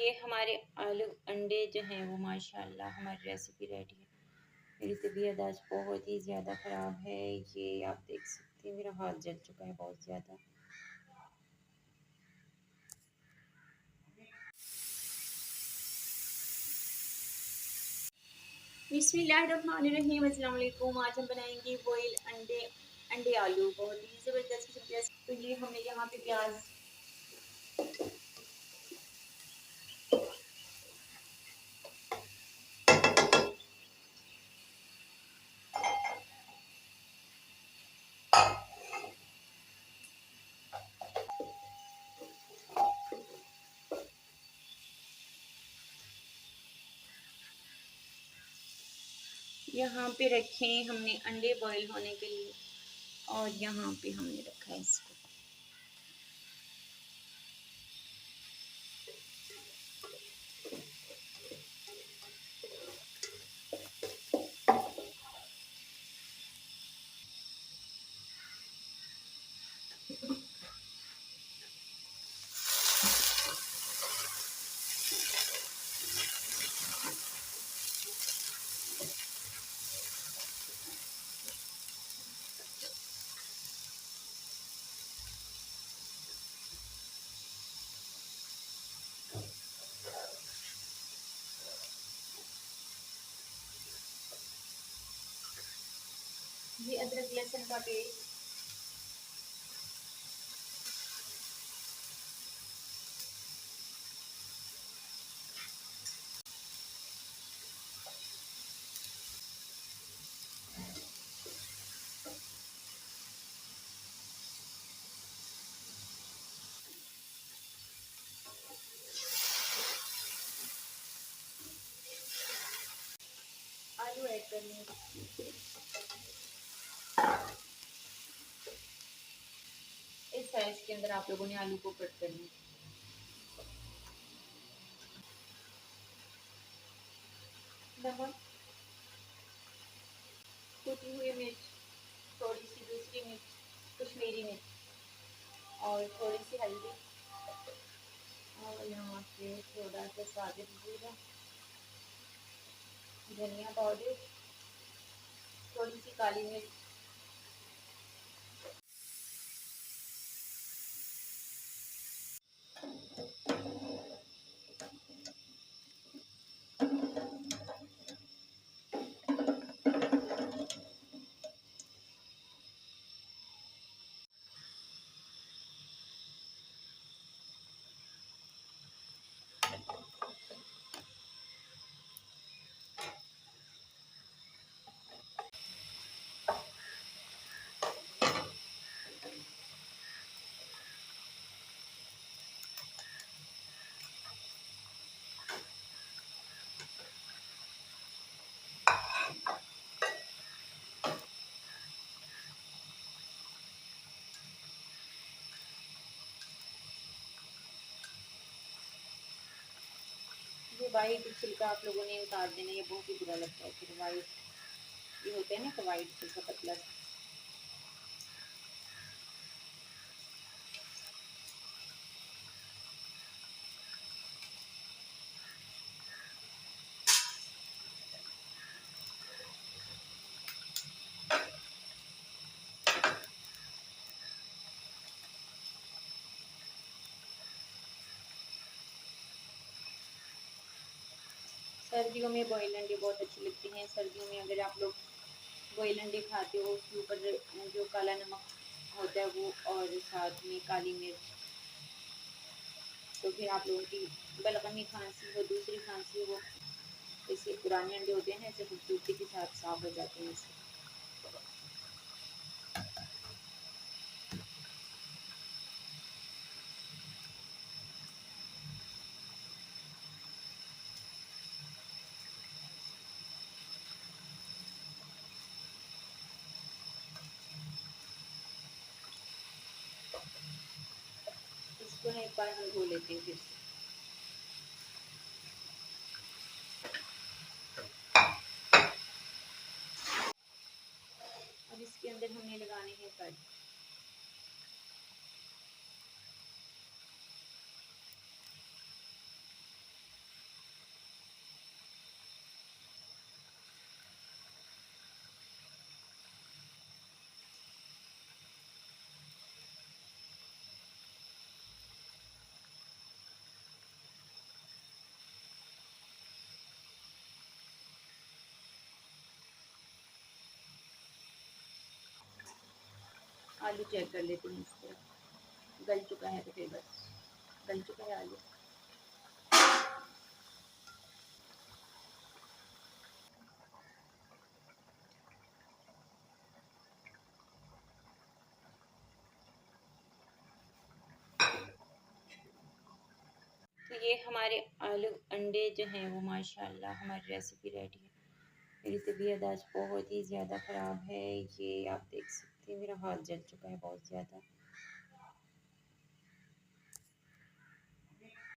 ये हमारे आलू अंडे जो हैं वो माशाल्लाह हमारी रेसिपी रेडी है। मेरी तबीयत आज बहुत ही ज़्यादा ख़राब है। ये आप देख सकते हैं मेरा हाथ जल चुका है बहुत ज़्यादा। बिस्मिल्लाहिर्रहमानिर्रहीम, अस्सलाम वालेकुम। आज हम बनाएंगे बॉयल अंडे आलू, बहुत ही ज़बरदस्त किस्म। तो ये हमने यहाँ पे प्याज यहाँ पे रखे हमने अंडे बॉयल होने के लिए, और यहाँ पे हमने रखा है इसको। ये अदरक लहसुन का पेस्ट, आलू ऐड करने हैं। इस साइज के अंदर आप लोगों ने आलू को कट करना है। नमक, कुटी हुई मिर्च, थोड़ी सी दूसरी मिर्च, कश्मीरी मिर्च, और थोड़ी सी हल्दी, और यहाँ पे थोड़ा सा साबित जीरा, धनिया पाउडर, थोड़ी सी काली मिर्च, ये वाइट छिलका आप लोगों ने उतार देना, ये बहुत ही बुरा लगता है। फिर वाइट ये होता है ना, तो वाइट छिलका पतला। सर्दियों में बॉयल अंडे बहुत अच्छी लगती हैं। सर्दियों में अगर आप लोग बॉयल अंडे खाते हो, उसके ऊपर जो काला नमक होता है वो, और साथ में काली मिर्च, तो फिर आप लोगों की बलगमी खांसी हो, दूसरी खांसी हो, जैसे पुराने अंडे होते हैं ना, ऐसे खूबसूरती के साथ साफ हो जाते हैं इससे। इसको ना एक बार हम धो लेते हैं फिर से। अब इसके अंदर हमने लगाने हैं कर्ड। आलू चेक कर लेते हैं इस तरह, गल चुका है तो फिर बस गल चुका है आलू। तो ये हमारे आलू अंडे जो हैं वो माशाल्लाह हमारी रेसिपी रेडी है। मेरी तबीयत आज बहुत ही ज़्यादा ख़राब है, ये आप देख सकते हैं मेरा हाथ जल चुका है बहुत ज़्यादा।